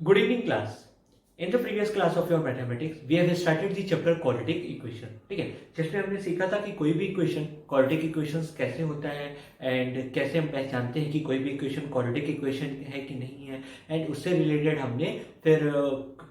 Good evening, class. In the previous class of your mathematics, we have started the chapter quadratic equation. ठीक है, जिसमें हमने सीखा था कि कोई भी इक्वेशन क्वाड्रेटिक इक्वेशंस कैसे होता है एंड कैसे हम पहचानते हैं कि कोई भी इक्वेशन क्वाड्रेटिक इक्वेशन है कि नहीं है, एंड उससे रिलेटेड हमने फिर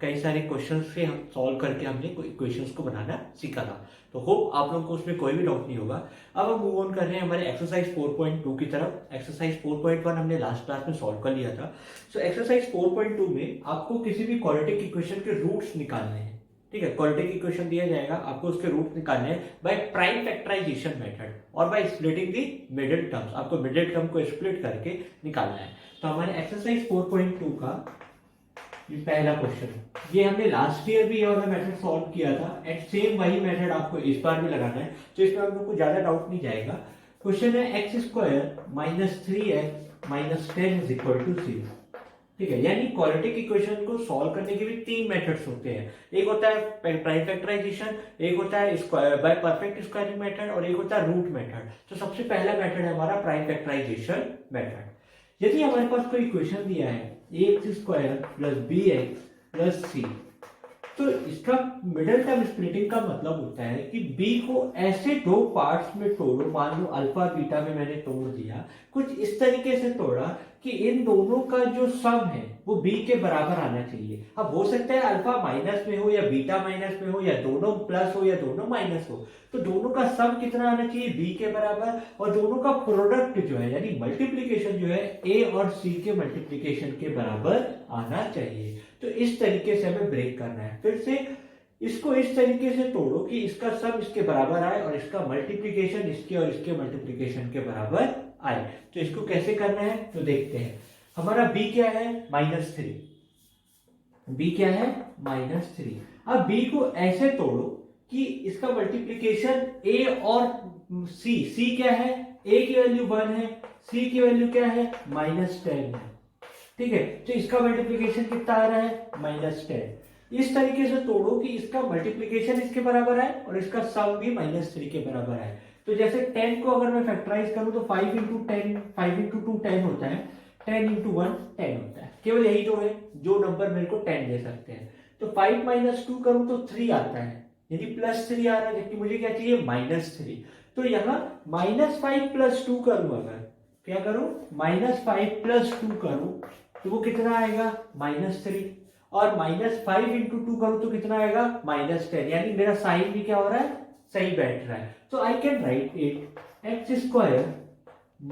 कई सारे क्वेश्चंस से हम सॉल्व करके हमने इक्वेशंस को बनाना सीखा था. तो होप आप लोगों को उसमें कोई भी डाउट नहीं होगा. अब हम मूव ऑन कर रहे हैं हमारे एक्सरसाइज 4.2 की तरफ. एक्सरसाइज 4.1 हमने लास्ट क्लास में सॉल्व कर लिया था. सो एक्सरसाइज 4.2 में आपको किसी भी क्वाड्रेटिक इक्वेशन के रूट्स निकालने हैं. ठीक है, क्वाड्रेटिक इक्वेशन दिया जाएगा, आपको उसके रूट निकालने हैं बाय प्राइम फैक्टराइजेशन मेथड और by splitting the middle terms. आपको मिडिल टर्म को स्प्लिट करके निकालना है. तो हमारे एक्सरसाइज 4.2 का ये पहला क्वेश्चन, ये हमने लास्ट ईयर भी ये वाला मेथड सॉल्व किया था एंड सेम वही मेथड आपको इस बार भी लगाना है. तो इसमें आप लोग को ज्यादा डाउट नहीं जाएगा. क्वेश्चन है x square minus 3x minus 10 is equal to 0. ठीक है, यानी क्वाड्रेटिक इक्वेशन को सॉल्व करने के भी तीन मेथड्स होते हैं. एक होता है प्राइम फैक्टराइजेशन, एक होता है square by perfect squaring method और एक होता है रूट मेथड. तो सबसे पहला मेथड है हमारा प्राइम फैक्टराइजेशन मेथड. यदि हमारे पास कोई इक्वेशन दिया है x square plus b x plus c, तो इसका मिडिल टर्म स्प्लिटिंग का मतलब होता है कि b को ऐसे दो पार्ट्स में तोड़ो. मान लो अल्फा बीटा में मैंने तोड़ दिया, कुछ इस तरीके से तोड़ा कि इन दोनों का जो सम है वो b के बराबर आना चाहिए. अब हो सकता है अल्फा माइनस में हो या बीटा माइनस में हो या दोनों प्लस हो या दोनों माइनस हो. तो दोनों का सम कितना आना चाहिए? b के बराबर. और दोनों का प्रोडक्ट जो है यानी मल्टीप्लीकेशन जो है a और c के मल्टीप्लीकेशन के बराबर आना चाहिए. तो इस तरीके से हमें ब्रेक करना है. फिर से इसको इस तरीके से तोड़ो कि इसका सम इसके बराबर आए और इसका मल्टीप्लिकेशन इसके और इसके मल्टीप्लिकेशन के बराबर आए. तो इसको कैसे करना है तो देखते हैं. हमारा b क्या है? -3. b क्या है? -3. अब b को ऐसे तोड़ो कि इसका मल्टीप्लिकेशन a और c क्या है? a की वैल्यू 1 है, c की वैल्यू क्या है? -10 है. ठीक है, तो इसका मल्टीप्लिकेशन कितना आ रहा है? -10. इस तरीके से तोड़ो कि इसका मल्टीप्लिकेशन इसके बराबर है और इसका सम भी -3 के बराबर है. तो जैसे 10 को अगर मैं फैक्टराइज करूं तो 5 इंटू 10 5 इंटू 2 10 होता है, 10 इंटू 1 10 होता है. केवल यही तो है जो नंबर मेरे को 10 दे सकते हैं. तो 5 माइनस 2 करूं तो 3 आता है, यानी +3 आ रहा है, जबकि मुझे क्या चाहिए? -3. तो यहाँ -5 + 2 करूं, अगर क्या करूं? -5 + 2 करूं तो वो कितना आएगा? -3. और -5 इंटू 2 करूं तो कितना आएगा? -10. यानी मेरा साइन भी क्या हो रहा है? सही बैठ रहा है. तो I can write it x square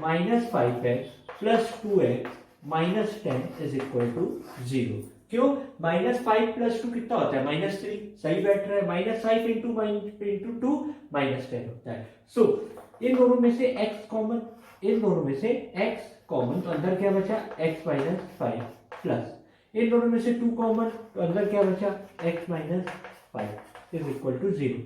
-5x plus 2x minus 10 is equal to 0. क्यों? -5 + 2 कितना होता है? -3. सही बैठ रहा है. -5 इंटू 2 -10 होता है. सो इन दोनों में से x कॉमन, इन दोनों में से x कॉमन, तो अंदर क्या बचा? x माइनस 5 प्लस इन दोनों में से 2 कॉमन, तो अंदर क्या बचा? x minus 5 is equal to 0.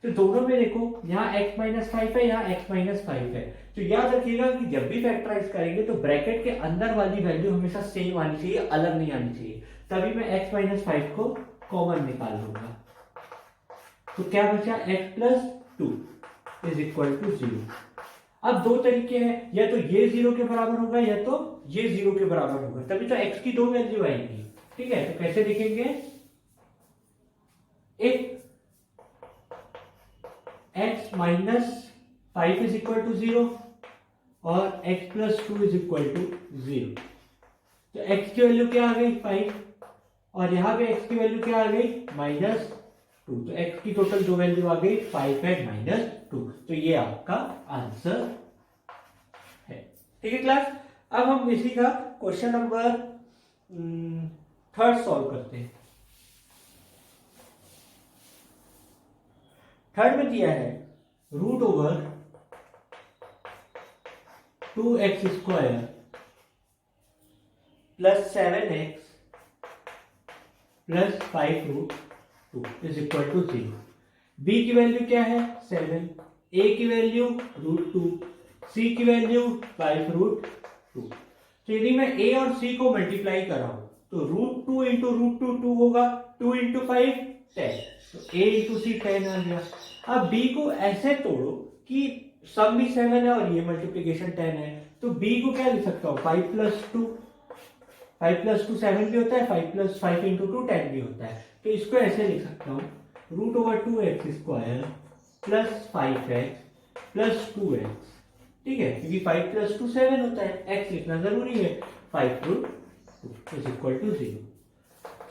तो दोनों में देखो, यहाँ x माइनस 5 है, यहाँ x माइनस 5 है. तो याद रखिएगा कि जब भी फैक्टराइज करेंगे तो ब्रैकेट के अंदर वाली वैल्यू हमेशा सेम आनी चाहिए, अलग नहीं आनी चाहिए. तभी मैं x माइनस 5 को कॉमन निकाल लूंगा. तो क्या बचा? x plus 2 is equal to 0. अब दो तरीके हैं, या तो ये 0 के बराबर होगा या तो ये 0 के बराबर होगा, तभी तो x की दो वैल्यू आएंगी. ठीक है, तो कैसे लिखेंगे? एक x minus 5 is equal to 0 और x plus 2 is equal to 0. तो x की वैल्यू क्या आ गई? 5. और यहां पे x की वैल्यू क्या आ गई? -2. तो x की टोटल दो वैल्यू आ गई 5 एंड -2. तो ये आपका आंसर है. ठीक है क्लास. अब हम इसी का क्वेश्चन नंबर 3 सॉल्व करते हैं. थर्ड में दिया है √2x² plus 7x plus 5√2 is equal to 0. b की वैल्यू क्या है? 7. a की वैल्यू √2, c की वैल्यू 5√2. तो यदि मैं a और c को मल्टीप्लाई कर रहा हूं तो √2 इंटू √2 2 होगा, 2 इंटू 5 10. तो a इंटू c 10 आ गया. अब b को ऐसे तोड़ो कि सम भी 7 है और ये मल्टीप्लीकेशन 10 है. तो b को क्या लिख सकता हूं? 5 + 2 5 प्लस 2 7 भी होता है, 5 प्लस 5 इंटू 2 10 भी होता है। तो इसको ऐसे लिख सकता हूँ, √2x² plus 5x plus 2x, ठीक है, क्योंकि 5 प्लस 2 7 होता है, x लिखना जरूरी है, 5√2 इज इक्वल टू 0।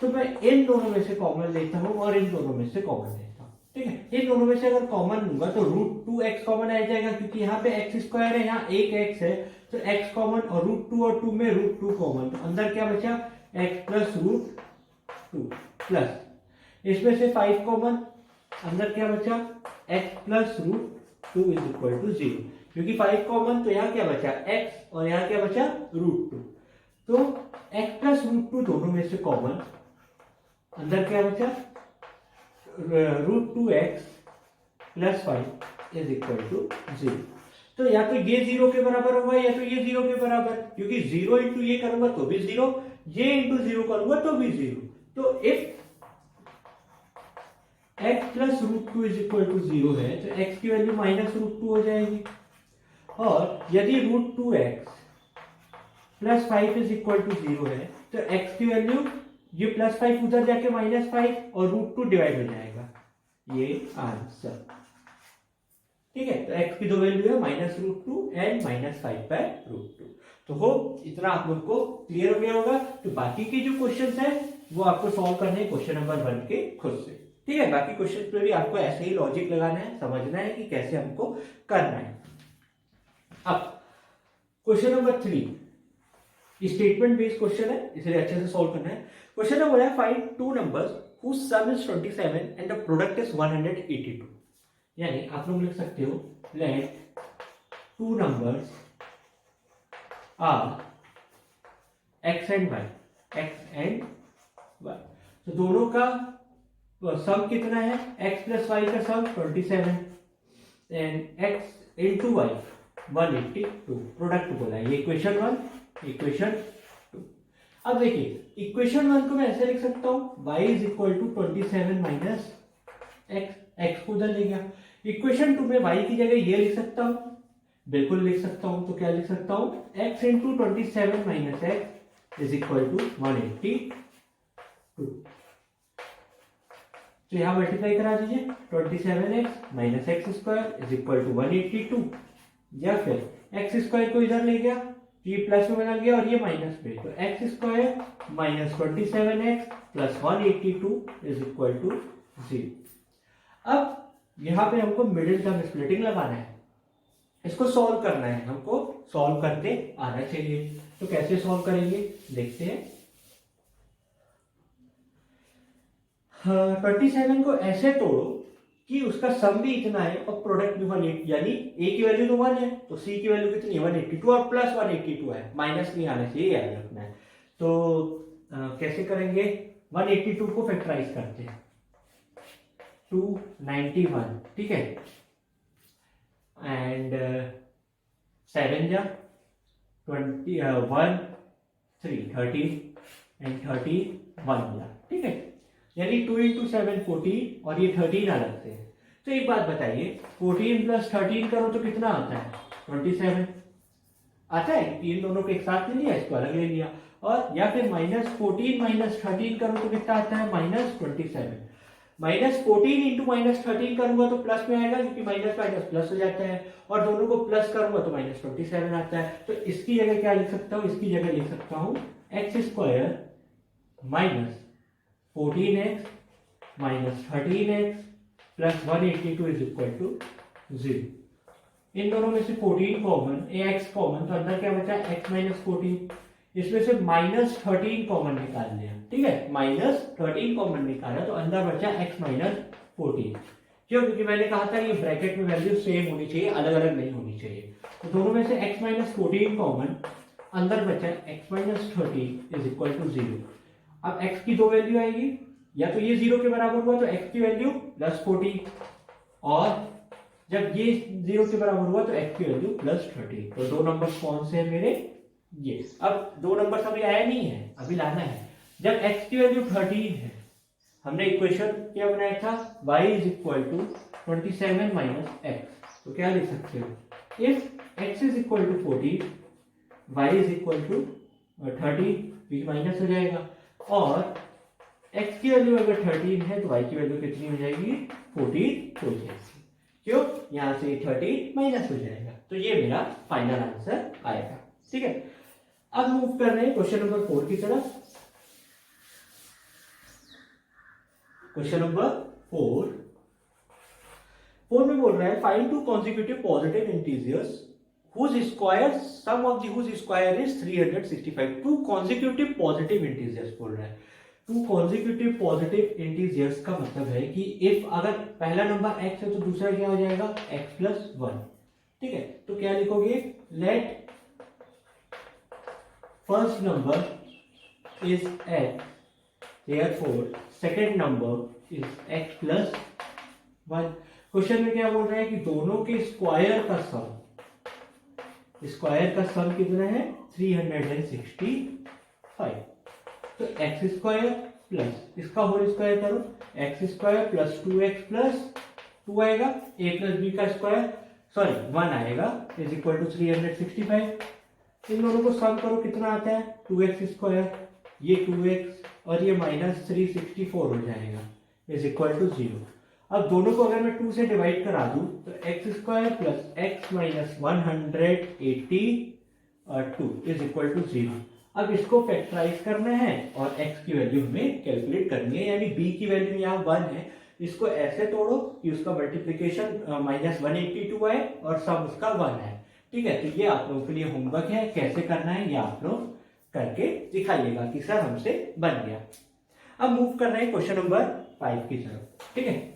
तो मैं इन दोनों में से कॉमन लेता हूँ और इन दोनों में से कॉमन लेता हूँ, ठीक है। इन दोनों में से अगर कॉमन लूंगा तो √2x कॉमन आ जाएगा, क्योंकि यहाँ पे x² है, यहाँ एक x है, तो x कॉमन, और √2 और 2 में √2 कॉमन, तो अंदर क्या बचा, x प्लस √2 प्लस इसमें से 5 कॉमन, अंदर क्या बचा, x plus √2 is equal to 0, क्योंकि 5 कॉमन, तो यहाँ क्या बचा x और यहाँ क्या बचा √2, तो x प्लस √2 दोनों में से कॉमन, अंदर क्या बचा, √2x plus 5 is equal to 0। तो या तो ये 0 के बराबर होगा या तो ये 0 के बराबर, क्योंकि 0 इंटू ये करूंगा तो भी 0, ये इंटू 0 करूंगा तो भी 0। तो if x plus √2 is equal to 0 है तो x की वैल्यू माइनस √2 हो जाएगी, और यदि √2x plus 5 is equal to 0 है तो x की वैल्यू, ये प्लस 5 उधर जाके माइनस 5 और √2 डिवाइड हो जाएगा, ये आंसर, ठीक है। तो x की दो वैल्यू है माइनस √2 एंड माइनस 5/√2। तो हो इतना आप लोग को क्लियर हो गया होगा। तो बाकी के जो क्वेश्चंस हैं वो आपको सॉल्व करने हैं क्वेश्चन नंबर 1 के खुद से, ठीक है। बाकी क्वेश्चन पे भी आपको ऐसे ही लॉजिक लगाना है, समझना है कि कैसे हमको करना है। अब question number 3 statement based question है, इसलिए अच्छे से सॉल्व करना है। क्वेश्चन नंबर है, find two numbers whose sum is 27 and the product is 182। यानी आप लोग लिख सकते हो, let two numbers are x and y। तो दोनों का सम कितना है, x प्लस y का सम 27 and x into y 182, product बोला है। ये इक्वेशन 1, इक्वेशन 2। अब देखिए इक्वेशन 1 को मैं ऐसे लिख सकता हूं, y is equal to 27 minus x को उधर ले गया। इक्वेशन 2 में y की जगह ये लिख सकता हूं, बिल्कुल लिख सकता हूं। तो क्या लिख सकता हूं, x into 27 minus x is equal to 182। तो यहां मल्टीप्लाई करा दीजिए, 27x minus x² is equal to 182, या फिर x² को इधर ले गया, ये प्लस में बदल गया और ये माइनस में, तो x² minus 27x plus 182 is equal to 0। अब यहाँ पे हमको मिडिल टर्म स्प्लिटिंग लगाना है, इसको सॉल्व करना है, हमको सॉल्व करते आना चाहिए। तो कैसे सॉल्व करेंगे देखते हैं। 27 को ऐसे तोड़ो कि उसका सम भी इतना है और प्रोडक्ट भी 180, यानी a की वैल्यू तो 1 है तो c की वैल्यू कितनी है 182 और प्लस 182 है, माइनस नहीं आना चाहिए, याद रखना है। तो कैसे करेंगे, 182 को फैक्टराइज करते हैं, 291, ठीक है, एंड 7 जा 21 3 13 एंड 31 जा, ठीक है, यानी 2 इंटू 7 14 और ये 13 अलग से। तो एक बात बताइए, 14 प्लस 13 करो तो कितना आता है, 27 आता है। इन दोनों को एक साथ ले लिया, इसको अलग ले लिया, और या फिर -14 माइनस 13 करो तो कितना आता है, -27। -14 इंटू -13 करूंगा तो प्लस में आएगा, क्योंकि माइनस माइनस प्लस हो जाता है, और दोनों को प्लस करूंगा तो -27 आता है। तो इसकी जगह क्या लिख सकता हूँ, इसकी जगह लिख सकता हूँ x² minus 14x minus 13x plus 182 is equal to 0। इन दोनों में से 14 कॉमन, x कॉमन, तो अंदर क्या बचा, x माइनस 14, इसमें से -13 कॉमन निकाल लिया, ठीक है, -13 कॉमन निकाला तो अंदर बचा x माइनस 14। क्यों, क्योंकि मैंने कहा था ये ब्रैकेट में वैल्यू सेम होनी चाहिए, अलग अलग नहीं होनी चाहिए। तो दोनों में से x माइनस 14 कॉमन, अंदर बचा x minus 13 is equal to 0। अब x की दो वैल्यू आएगी, या तो ये 0 के बराबर हुआ तो x की वैल्यू +40, और जब ये 0 के बराबर हुआ तो x की वैल्यू +30। तो दो नंबर कौन से हैं मेरे, ये। अब दो नंबर अभी आया नहीं है, अभी लाना है। जब x की वैल्यू 13 है, हमने इक्वेशन क्या बनाया था, y is equal to 27 minus x। तो क्या लिख सकते हो, if x is equal to 14 y is equal to और 13 भी माइनस हो जाएगा, और x की वैल्यू अगर 13 है तो y की वैल्यू कितनी हो जाएगी, 14 हो जाएगी। क्यों, यहाँ से 13 माइनस हो जाएगा, तो ये मेरा फाइनल आंसर आएगा। ठीक है, अब मूव कर रहे हैं क्वेश्चन नंबर 4 की तरफ। क्वेश्चन नंबर 4 में बोल रहा है find two consecutive positive integers whose square sum of the whose square is 365। Two consecutive positive integers बोल रहा है। टू कॉन्जिक्यूटिव पॉजिटिव इंटीजर्स का मतलब है कि इफ अगर पहला नंबर x है तो दूसरा क्या हो जाएगा, x प्लस 1। ठीक है, तो क्या लिखोगे, let first number is x, therefore second number is x plus 1। Question में क्या बोल रहा है कि दोनों के स्क्वायर का सम, स्क्वायर का सम कितना है, 365। तो एक्स स्क्वायर प्लस इसका होल स्क्वायर करो, x square plus 2x plus 2 आएगा, a प्लस बी का स्क्वायर, सॉरी 1 आएगा, इज इक्वल टू 365। इन दोनों को सम करो, कितना आता है, 2x स्क्वायर, ये 2x और ये माइनस 364 हो जाएगा, इज इक्वल टू 0। अब दोनों को अगर मैं 2 से डिवाइड करा दूं तो x square plus x minus 182 is equal to 0। अब इसको फैक्टराइज करना है और x की वैल्यू हमें कैलकुलेट करनी है, यानी b की वैल्यू यहाँ 1 है, इसको ऐसे तोड़ो कि उसका मल्टीप्लीकेशन माइनस 182 आए और सम उसका 1 है। ठीक है, तो ये आप लोगों के लिए होमवर्क है, कैसे करना है ये आप लोग करके दिखाइएगा कि सर हमसे बन गया। अब मूव कर रहे हैं क्वेश्चन नंबर 5 की तरफ। ठीक है,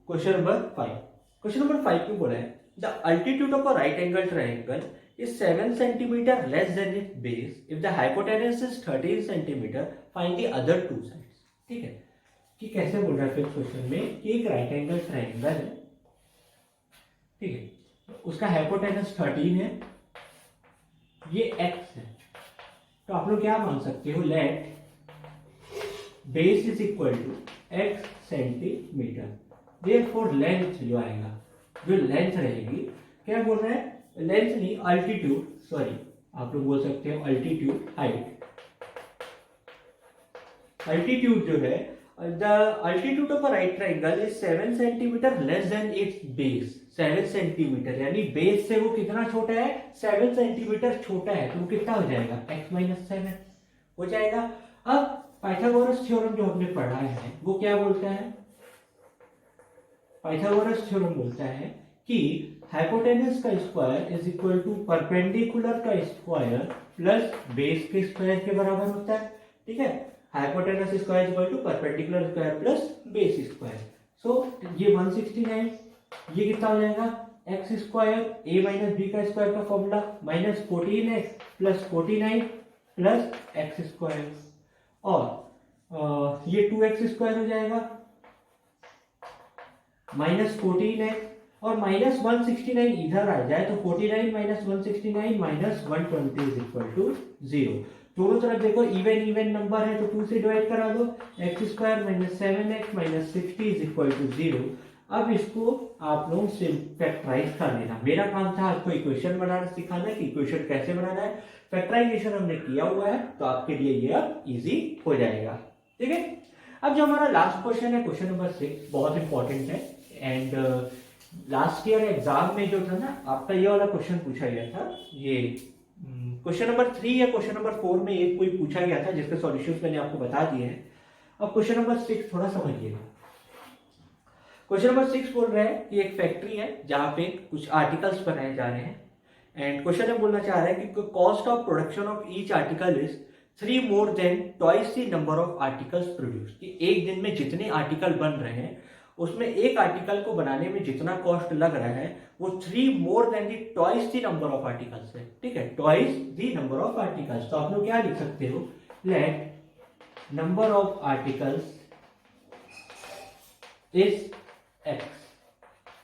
क्वेश्चन नंबर 5। क्वेश्चन नंबर 5 में बोला है the altitude of a right angle triangle is 7 centimetre less than it's base if the hypotenuse is 13 centimetre, find the other two sides. ठीक है, कि कैसे बोल रहा है फिर क्वेश्चन में कि एक राइट एंगल ट्रायंगल है, ठीक है, उसका हाइपोटेनस 13 है, ये x है, तो आप लोग क्या मान सकते हो, let base is equal to x centimetre, therefore length जो आएगा, जो लेंथ रहेगी, क्या बोल रहा है, लेंथ नहीं अल्टीट्यूड, सॉरी आप लोग बोल सकते हो अल्टीट्यूड, हाइट, अल्टीट्यूड जो है, the altitude of a right triangle is 7 centimetre less than it's base. 7 centimetre यानी बेस से वो कितना छोटा है, 7 सेंटीमीटर छोटा है, तो वो कितना हो जाएगा, x माइनस 7 हो जाएगा। अब पाइथागोरस थ्योरम जो हमने पढ़ा है वो क्या बोलता है, पाइथागोरस थ्योरम बोलता है कि हाइपोटेनस का square is equal to perpendicular का स्क्वायर प्लस बेस के स्क्वायर के बराबर होता है। ठीक है, hypotenuse square equal to perpendicular square plus base square. So ये 169, ये कितना हो जाएगा, x square a minus b का स्क्वायर का formula minus 14x plus 49 plus x square, और ये 2x स्क्वायर हो जाएगा माइनस 14x और माइनस 169 इधर आ जाए तो 49 minus 169 minus 120 is equal to 0। दोनों तरफ देखो इवन इवन नंबर है तो 2 से डिवाइड करा दो, x square minus 7x minus 60 is equal to 0। अब इसको आप लोग फैक्टराइज कर लेना। मेरा काम था आपको इक्वेशन बनाना सिखाना कि इक्वेशन कैसे बनाना है, फैक्टराइजेशन हमने किया हुआ है तो आपके लिए ये अब इजी हो जाएगा। ठीक है, अब जो हमारा लास्ट क्वेश्चन है, क्वेश्चन नंबर 6, बहुत इंपॉर्टेंट है एंड लास्ट ईयर एग्जाम में जो था ना आपका ये वाला क्वेश्चन पूछा गया था, ये क्वेश्चन नंबर 3 या क्वेश्चन नंबर 4 में एक कोई पूछा गया था जिसके सॉल्यूशंस मैंने आपको बता दिए हैं। अब क्वेश्चन नंबर 6 थोड़ा समझिएगा। क्वेश्चन नंबर 6 बोल रहा है कि एक फैक्ट्री है जहां पे कुछ आर्टिकल्स बनाए जा रहे हैं एंड क्वेश्चन में बोलना चाह रहा है कि cost of production of each article is 3 more than twice the number of articles produce. कि एक दिन में जितने आर्टिकल बन रहे हैं उसमें एक आर्टिकल को बनाने में जितना कॉस्ट लग रहा है वो 3 more than the twice the number of articles है। ठीक है, twice the number of articles. तो आप लोग क्या लिख सकते हो, let number of articles is x।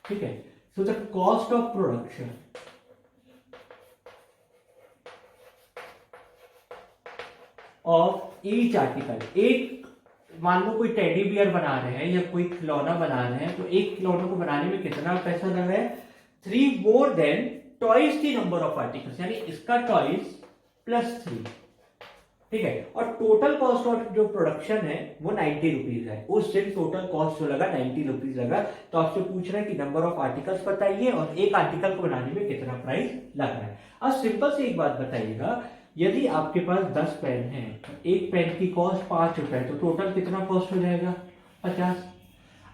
ठीक है, so the cost of production of each article, एक मान लो कोई टेडी बियर बना रहे हैं या कोई खिलौना बना रहे हैं तो एक खिलौने को बनाने में कितना पैसा लग रहा है, 3 more than twice the number of articles, यानी इसका ट्वाइस प्लस 3, ठीक है। और टोटल कॉस्ट ऑफ जो प्रोडक्शन है वो 90 रुपीज है। उस दिन टोटल कॉस्ट जो लगा 90 रुपीज लगा। तो आपसे पूछ रहा है कि नंबर ऑफ आर्टिकल्स बताइए और एक आर्टिकल को बनाने में कितना प्राइस लग रहा है। अब सिंपल से एक बात बताइएगा, यदि आपके पास 10 पेन है, एक पेन की कॉस्ट 5 रुपए, तो टोटल कितना कॉस्ट हो जाएगा 50।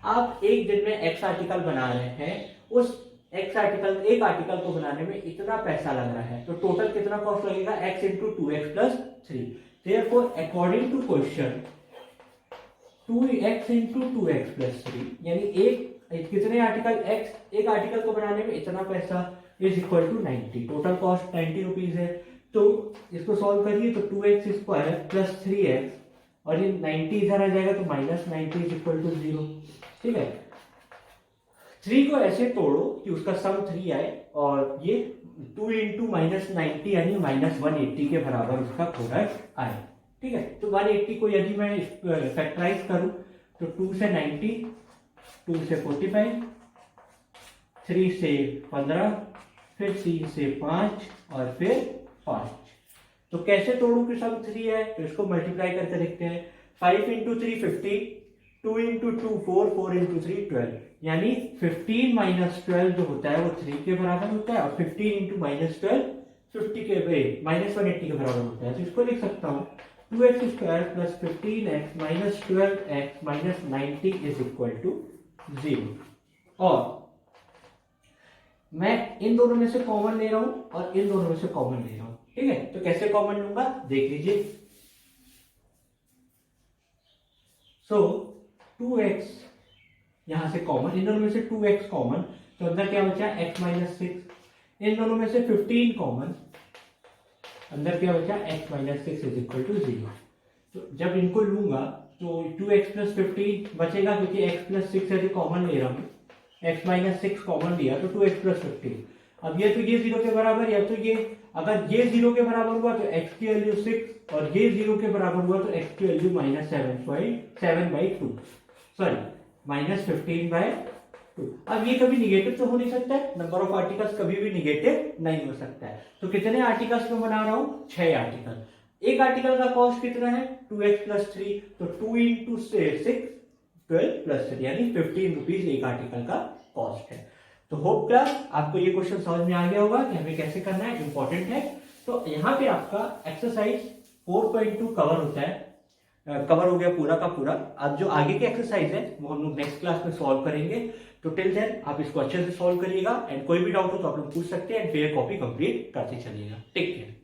आप एक दिन में एक्स आर्टिकल बना रहे हैं, उस एक आर्टिकल को बनाने में इतना पैसा लग रहा है, तो टोटल कितना कॉस्ट लगेगा x into 2x plus 3। Therefore, according to question, 2x into 2x plus 3, यानी कितने आर्टिकल एक आर्टिकल को बनाने में इतना पैसा is equal to 90। Total cost 90 rupees है। तो इसको सॉल्व करिए तो 2x स्क्वायर प्लस 3x, और ये 90 इधर आ जाएगा तो माइनस 90 इज इक्वल टू 0, ठीक है। 3 को ऐसे तोड़ो कि उसका सम 3 आए, और ये 2 इंटू माइनस 90 यानी माइनस 180 के बराबर उसका प्रोडक्ट आए, ठीक है। तो 180 को यदि मैं फैक्टराइज करूं तो 2 से 90, 2 से 45, 3 से 15, फिर 3 से 5 और फिर 5। तो कैसे तोड़ू कि सम 3 है, तो इसको मल्टीप्लाई करके देखते हैं। 5 इंटू 3 15, 2 इंटू 2 4, 4 इंटू 3 12, यानी 15 माइनस 12 जो होता है वो 3 के बराबर होता है, और 15 इंटू माइनस 12 50 के माइनस 180 के बराबर होता है। तो इसको लिख सकता हूँ 2x square plus 15x minus 12x minus 90 is equal to 0। और मैं इन दोनों में से कॉमन ले रहा हूं और इन दोनों में से कॉमन ले रहा हूं, ठीक है। तो कैसे कॉमन लूंगा देख लीजिए। सो 2x यहां से कॉमन, इन दोनों में से 2x कॉमन, तो अंदर क्या बचा x माइनस 6। इन दोनों में से 15 कॉमन, अंदर क्या बचा x minus 6 is equal to 0। तो जब इनको लूंगा तो 2x प्लस 15 बचेगा, क्योंकि x प्लस 6 यदि कॉमन ले रहा हूं, x माइनस 6 कॉमन लिया तो 2x प्लस 15। अब ये तो ये 0 के बराबर, या तो ये अगर ये 0 के बराबर हुआ तो x की वैल्यू 6, और ये 0 के बराबर हुआ तो x की वैल्यू माइनस 7/2, सॉरी माइनस 15/2। अब ये कभी निगेटिव तो हो नहीं सकता है, नंबर ऑफ आर्टिकल्स कभी भी निगेटिव नहीं हो सकता है। तो कितने आर्टिकल्स में बना रहा हूं 6 आर्टिकल। एक आर्टिकल का कॉस्ट कितना है 2x प्लस 3, तो 2 इंटू 6 12 प्लस 3, यानी 15 रुपीज एक आर्टिकल का कॉस्ट है। तो होप क्लास आपको ये क्वेश्चन समझ में आ गया होगा कि हमें कैसे करना है, इंपॉर्टेंट है। तो यहाँ पे आपका एक्सरसाइज 4.2 कवर होता है, कवर हो गया पूरा का पूरा। अब जो आगे के एक्सरसाइज है वो हम लोग नेक्स्ट क्लास में सॉल्व करेंगे। तो टिल देन आप इसको अच्छे से सॉल्व करिएगा, एंड कोई भी डाउट हो तो आप लोग पूछ सकते हैं, एंड फिर कॉपी कंप्लीट करते चलिएगा। Take care.